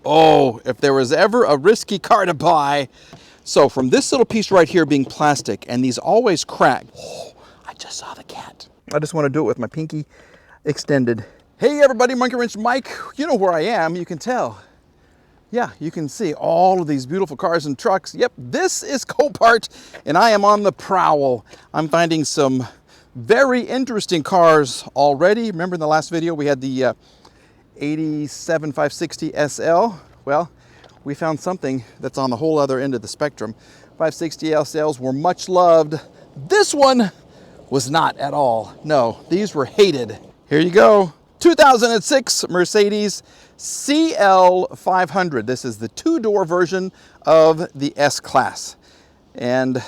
Oh, if there was ever a risky car to buy. So from this little piece right here being plastic, and these always crack. Oh, I just saw the cat. I just want to do it with my pinky extended. Hey everybody, Monkey Wrench Mike. You know where I am, you can tell. Yeah, you can see all of these beautiful cars and trucks. Yep, this is Copart, and I am on the prowl. I'm finding some very interesting cars already. Remember in the last video we had the CL560 SL? Well, we found something that's on the whole other end of the spectrum. 560 SLs were much loved. This one was not at all. No, these were hated. Here you go. 2006 Mercedes CL500. This is the two-door version of the S-Class. And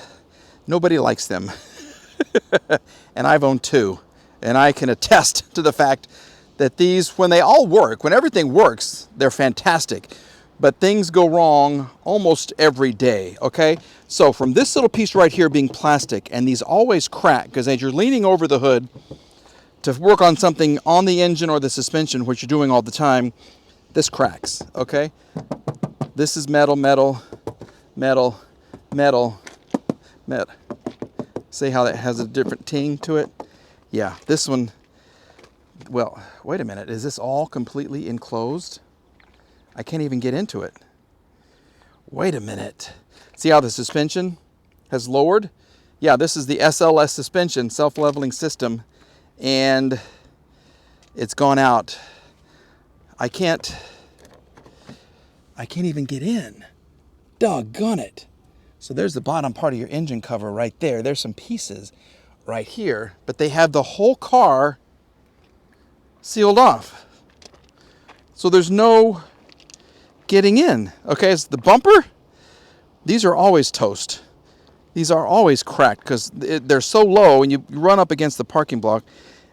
nobody likes them. And I've owned two. And I can attest to the fact that these, when they all work, when everything works, they're fantastic. But things go wrong almost every day, okay? So from this little piece right here being plastic, and these always crack, because as you're leaning over the hood to work on something on the engine or the suspension, which you're doing all the time, this cracks, okay? This is metal, metal, metal, metal, metal. See how that has a different ting to it? Yeah, this one, well, wait a minute. Is this all completely enclosed? I can't even get into it. Wait a minute. See how the suspension has lowered? Yeah, this is the SLS suspension, self-leveling system, and it's gone out. I can't even get in. Doggone it. So there's the bottom part of your engine cover right there. There's some pieces right here, but they have the whole car sealed off. So there's no getting in. Okay, it's the bumper. These are always toast. These are always cracked because they're so low, and you run up against the parking block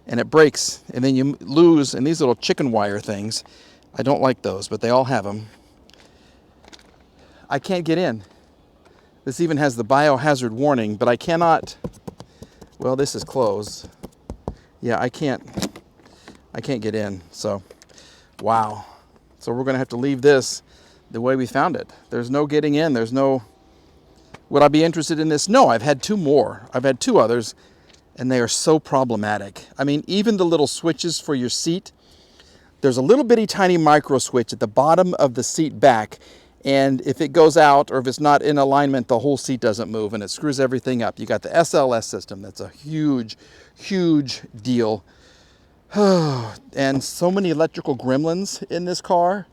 and it breaks, and then you lose. And these little chicken wire things, I don't like those, but they all have them. I can't get in. This even has the biohazard warning, but I cannot. Well, this is closed. Yeah, I can't get in. So, wow. So we're gonna have to leave this the way we found it. There's no getting in. There's no. Would I be interested in this? No, I've had two more. I've had two others, and they are so problematic. I mean, even the little switches for your seat, there's a little bitty tiny micro switch at the bottom of the seat back, and if it goes out or if it's not in alignment, the whole seat doesn't move, and it screws everything up. You got the SLS system. That's a huge, huge deal. And so many electrical gremlins in this car.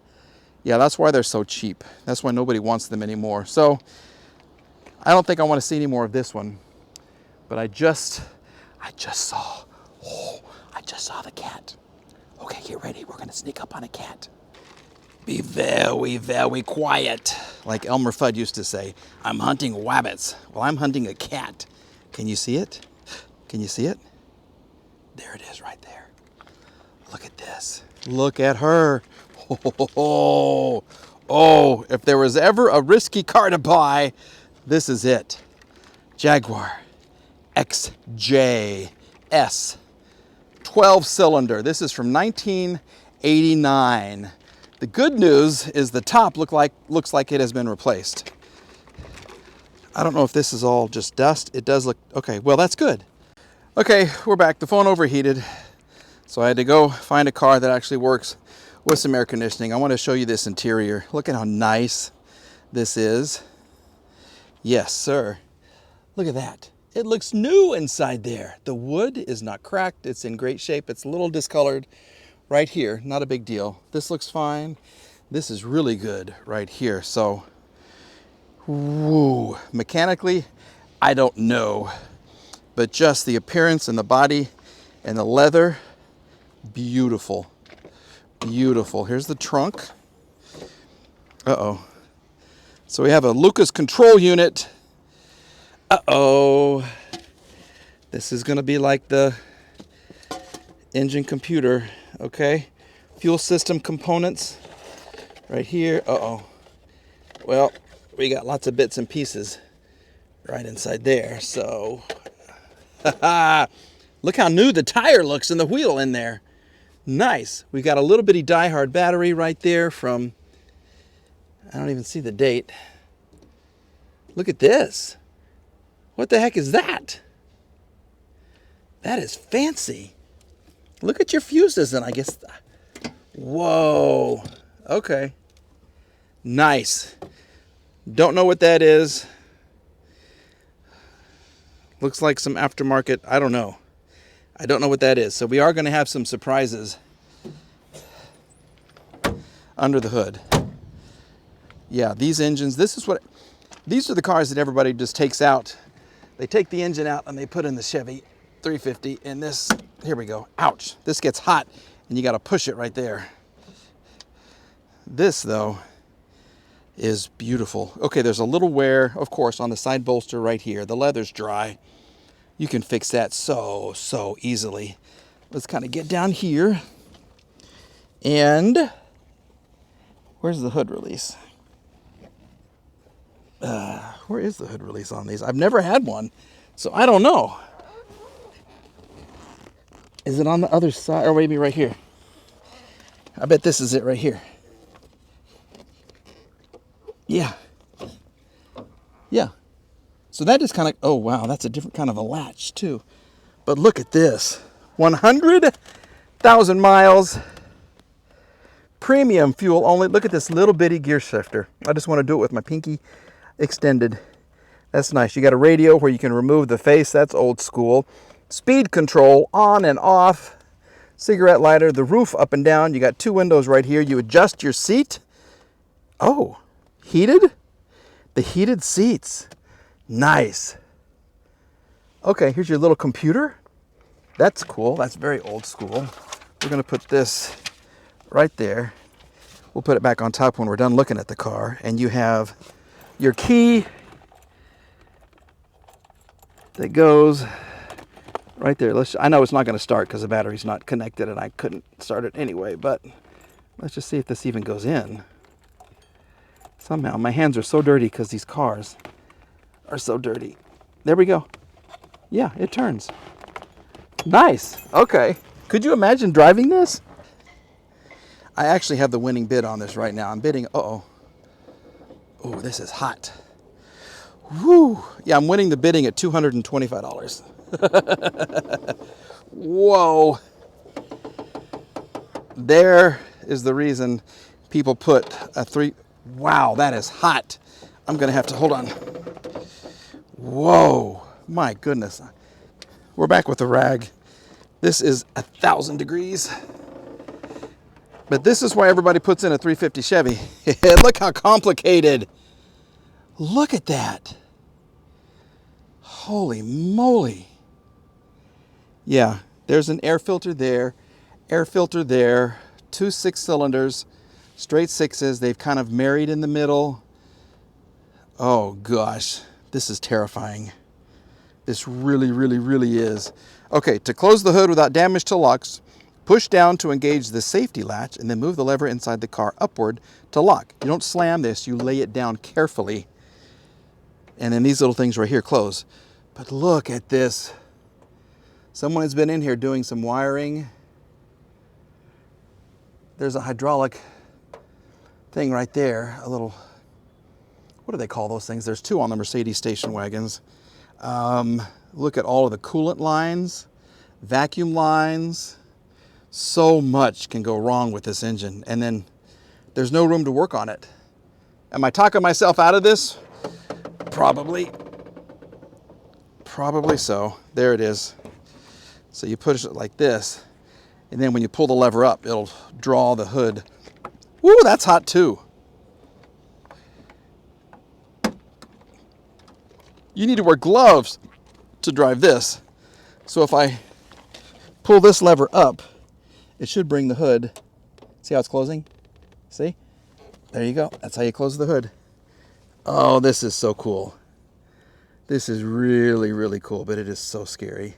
Yeah, that's why they're so cheap. That's why nobody wants them anymore. So I don't think I want to see any more of this one. But I just saw the cat. Okay, get ready. We're going to sneak up on a cat. Be very, very quiet. Like Elmer Fudd used to say, I'm hunting wabbits. Well, I'm hunting a cat. Can you see it? Can you see it? There it is right there. Look at this. Look at her. Oh, if there was ever a risky car to buy, this is it. Jaguar XJS 12-cylinder. This is from 1989. The good news is the top looks like it has been replaced. I don't know if this is all just dust. It does look, okay, well that's good. Okay, we're back. The phone overheated, so I had to go find a car that actually works with some air conditioning. I want to show you this interior. Look at how nice this is. Yes, sir. Look at that. It looks new inside there. The wood is not cracked. It's in great shape. It's a little discolored right here. Not a big deal. This looks fine. This is really good right here. So, woo. Mechanically, I don't know. But just the appearance and the body and the leather, beautiful. Beautiful. Here's the trunk. Uh-oh. So we have a Lucas control unit. Uh-oh. This is going to be like the engine computer, okay? Fuel system components right here. Uh-oh. Well, we got lots of bits and pieces right inside there, so. Look how new the tire looks and the wheel in there. Nice. We got a little bitty die-hard battery right there from I don't even see the date. Look at this. What the heck is that? That is fancy. Look at your fuses, and I guess. Whoa. Okay. Nice. Don't know what that is. Looks like some aftermarket. I don't know. I don't know what that is. So we are going to have some surprises under the hood. Yeah, these engines, these are the cars that everybody just takes out. They take the engine out and they put in the Chevy 350, and this, here we go. Ouch. This gets hot and you got to push it right there. This though is beautiful. Okay, there's a little wear, of course, on the side bolster right here. The leather's dry. You can fix that so easily. Let's kind of get down here. And where's the hood release? Where is the hood release on these? I've never had one, so I don't know. Is it on the other side, or maybe right here? I bet this is it right here. Yeah. Yeah. So that is kind of, oh wow, that's a different kind of a latch too. But look at this. 100,000 miles. Premium fuel only. Look at this little bitty gear shifter. I just want to do it with my pinky extended. That's nice. You got a radio where you can remove the face. That's old school. Speed control on and off. Cigarette lighter. The roof up and down. You got two windows right here. You adjust your seat. Oh, heated? The heated seats. Nice. Okay, here's your little computer. That's cool. That's very old school. We're going to put this right there. We'll put it back on top when we're done looking at the car. And you have your key that goes right there. I know it's not going to start because the battery's not connected and I couldn't start it anyway, but let's just see if this even goes in. Somehow my hands are so dirty because these cars are so dirty. There we go. Yeah, it turns. Nice. Okay. Could you imagine driving this? I actually have the winning bid on this right now. I'm bidding, oh, this is hot. Woo. Yeah, I'm winning the bidding at $225. Whoa. There is the reason people put a wow, that is hot. I'm going to have to, hold on. Whoa, my goodness. We're back with the rag. This is 1,000 degrees. But this is why everybody puts in a 350 Chevy. Look how complicated. Look at that. Holy moly. Yeah, there's an air filter there, 2 6-cylinders, straight sixes. They've kind of married in the middle. Oh gosh, this is terrifying. This really is. Okay, to close the hood without damage to locks, push down to engage the safety latch and then move the lever inside the car upward to lock. You don't slam this, you lay it down carefully. And then these little things right here close. But look at this. Someone has been in here doing some wiring. There's a hydraulic thing right there, a little, what do they call those things? There's two on the Mercedes station wagons. Look at all of the coolant lines, vacuum lines. So much can go wrong with this engine, and then there's no room to work on it. Am I talking myself out of this? Probably so. There it is. So you push it like this, and then when you pull the lever up, it'll draw the hood. Woo, that's hot too. You need to wear gloves to drive this. So if I pull this lever up, it should bring the hood. See how it's closing? See? There you go. That's how you close the hood. Oh, this is so cool. This is really cool, but it is so scary.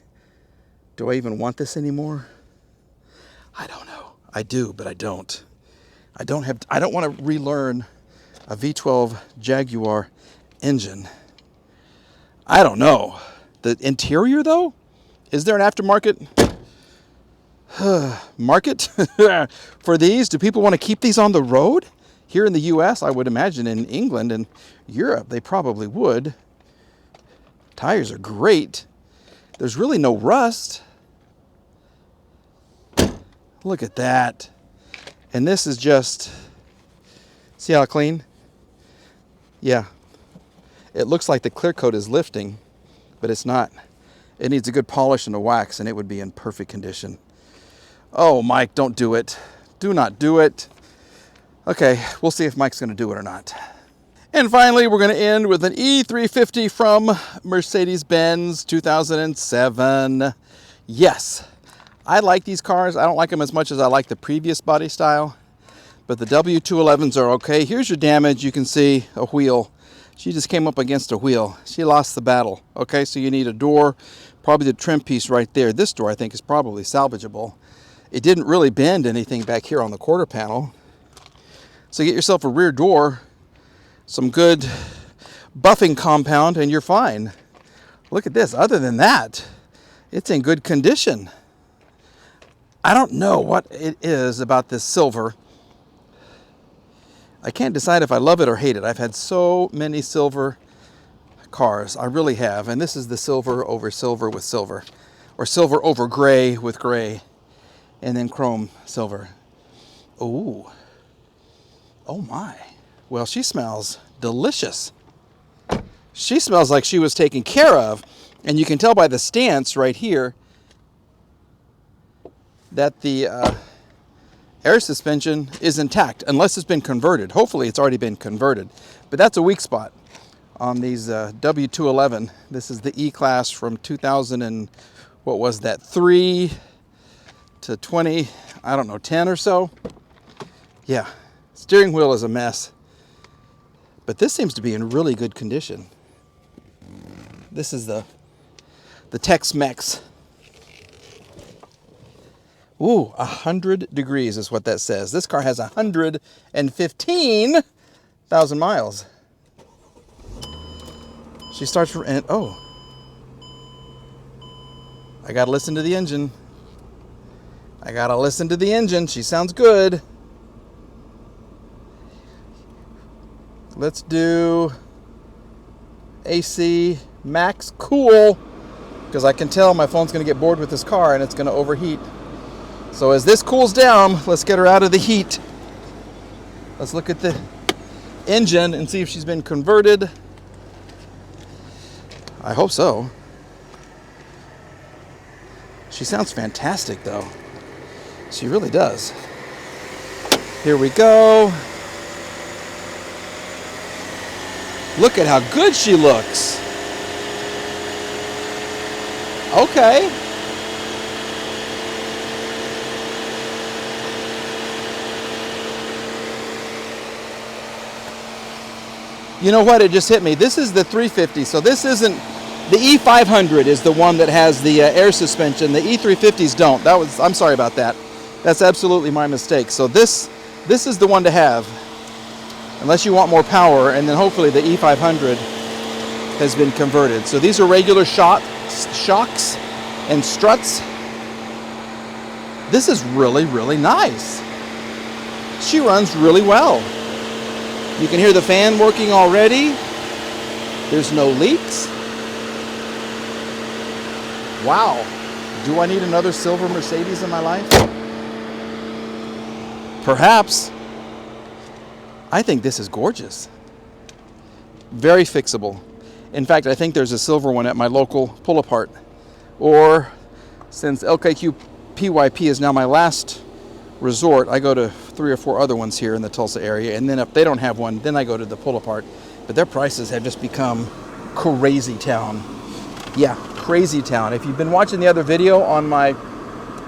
Do I even want this anymore? I don't know. I do, but I don't. I don't want to relearn a V12 Jaguar engine. I don't know. The interior though? Is there an aftermarket market for these? Do people want to keep these on the road? Here in the US, I would imagine in England and Europe, they probably would. Tires are great. There's really no rust. Look at that. And this is just, see how clean? Yeah. It looks like the clear coat is lifting, but it's not. It needs a good polish and a wax, and it would be in perfect condition. Oh, Mike, don't do it. Do not do it. Okay, we'll see if Mike's going to do it or not. And finally, we're going to end with an E350 from Mercedes-Benz 2007. Yes, I like these cars. I don't like them as much as I like the previous body style, but the W211s are okay. Here's your damage. You can see a wheel. She just came up against a wheel. She lost the battle. Okay, so you need a door, probably the trim piece right there. This door, I think, is probably salvageable. It didn't really bend anything back here on the quarter panel. So get yourself a rear door, some good buffing compound, and you're fine. Look at this. Other than that, it's in good condition. I don't know what it is about this silver. I can't decide if I love it or hate it. I've had so many silver cars. I really have. And this is the silver over silver with silver. Or silver over gray with gray. And then chrome silver. Ooh. Oh my. Well, she smells delicious. She smells like she was taken care of. And you can tell by the stance right here that the air suspension is intact, unless it's been converted. Hopefully it's already been converted. But that's a weak spot on these W211. This is the E-Class from 2000 and, what was that, 3 to 20, I don't know, 10 or so. Yeah, steering wheel is a mess. But this seems to be in really good condition. This is the Tex-Mex. Ooh, 100 degrees is what that says. This car has 115,000 miles. She starts, and oh, I gotta listen to the engine. I gotta listen to the engine. She sounds good. Let's do AC max cool, because I can tell my phone's gonna get bored with this car and it's gonna overheat. So as this cools down, let's get her out of the heat. Let's look at the engine and see if she's been converted. I hope so. She sounds fantastic though. She really does. Here we go. Look at how good she looks. Okay. You know what? It just hit me. This is the 350, so this isn't... The E500 is the one that has the air suspension. The E350s don't. I'm sorry about that. That's absolutely my mistake. So this is the one to have, unless you want more power, and then hopefully the E500 has been converted. So these are regular shocks and struts. This is really, really nice. She runs really well. You can hear the fan working already. There's no leaks. Wow. Do I need another silver Mercedes in my life? Perhaps. I think this is gorgeous. Very fixable. In fact, I think there's a silver one at my local pull-apart. Or, since LKQ PYP is now my last resort, I go to 3 or 4 other ones here in the Tulsa area, and then if they don't have one, then I go to the pull-apart. But their prices have just become crazy town. Yeah, crazy town. If you've been watching the other video on my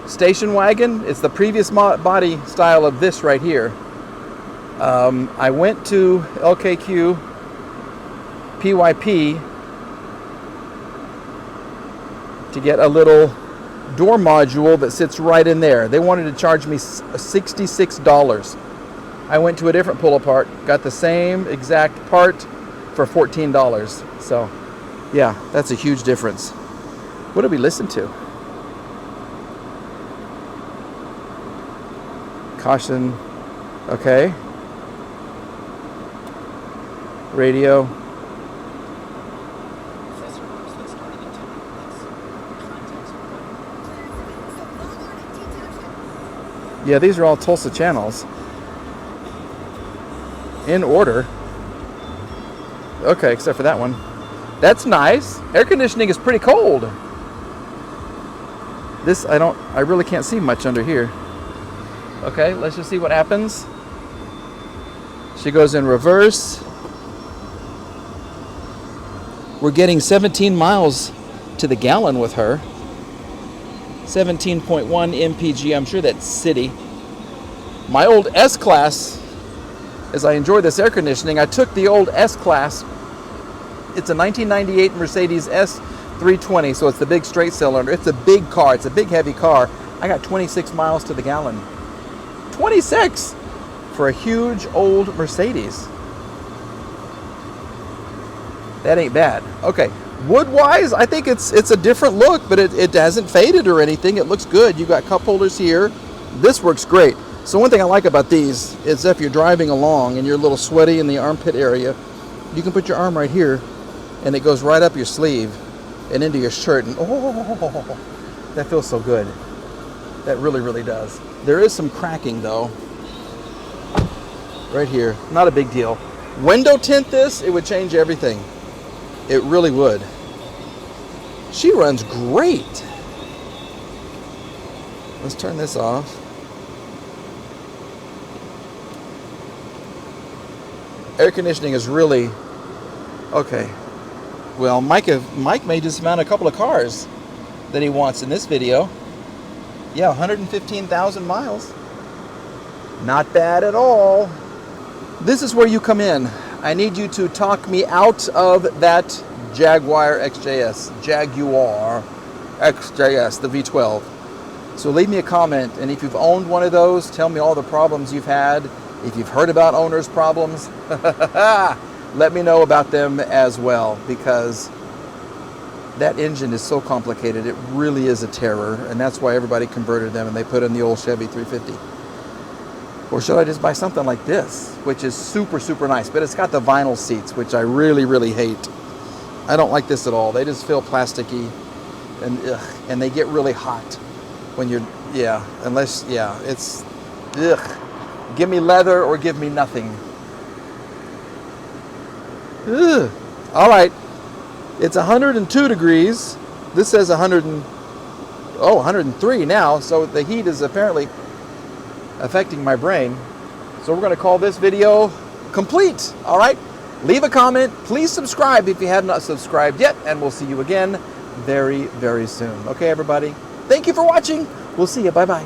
station wagon, it's the previous body style of this right here. I went to LKQ PYP to get a little door module that sits right in there. They wanted to charge me $66. I went to a different pull-apart, got the same exact part for $14. So, yeah, that's a huge difference. What did we listen to? Caution. Okay. Radio. Yeah, these are all Tulsa channels. In order. Okay, except for that one. That's nice. Air conditioning is pretty cold. This, I really can't see much under here. Okay, let's just see what happens. She goes in reverse. We're getting 17 miles to the gallon with her. 17.1 mpg. I'm sure that's city. My old S-Class, as I enjoy this air conditioning, I took the old S-Class. It's a 1998 Mercedes S320, so it's the big straight cylinder. It's a big car. It's a big, heavy car. I got 26 miles to the gallon. 26 for a huge old Mercedes. That ain't bad. Okay, wood-wise, I think it's a different look, but it hasn't faded or anything. It looks good. You got cup holders here. This works great. So one thing I like about these is if you're driving along and you're a little sweaty in the armpit area, you can put your arm right here, and it goes right up your sleeve and into your shirt, and oh, that feels so good. That really, really does. There is some cracking though, right here. Not a big deal. Window tint this, it would change everything. It really would. She runs great. Let's turn this off. Air conditioning is really okay. Well, Mike may just mount a couple of cars that he wants in this video. Yeah, 115,000 miles. Not bad at all. This is where you come in. I need you to talk me out of that Jaguar XJS, the V12. So leave me a comment, and if you've owned one of those, tell me all the problems you've had. If you've heard about owners' problems, let me know about them as well, because that engine is so complicated. It really is a terror, and that's why everybody converted them and they put in the old Chevy 350. Or should I just buy something like this, which is super, super nice, but it's got the vinyl seats, which I really, really hate. I don't like this at all. They just feel plasticky, and they get really hot when you're, it's, ugh. Give me leather or give me nothing. Ugh. All right, it's 102 degrees. This says 103 now, so the heat is apparently affecting my brain. So we're going to call this video complete. All right, leave a comment. Please subscribe if you have not subscribed yet, and we'll see you again very, very soon. Okay, everybody, thank you for watching. We'll see you. Bye-bye.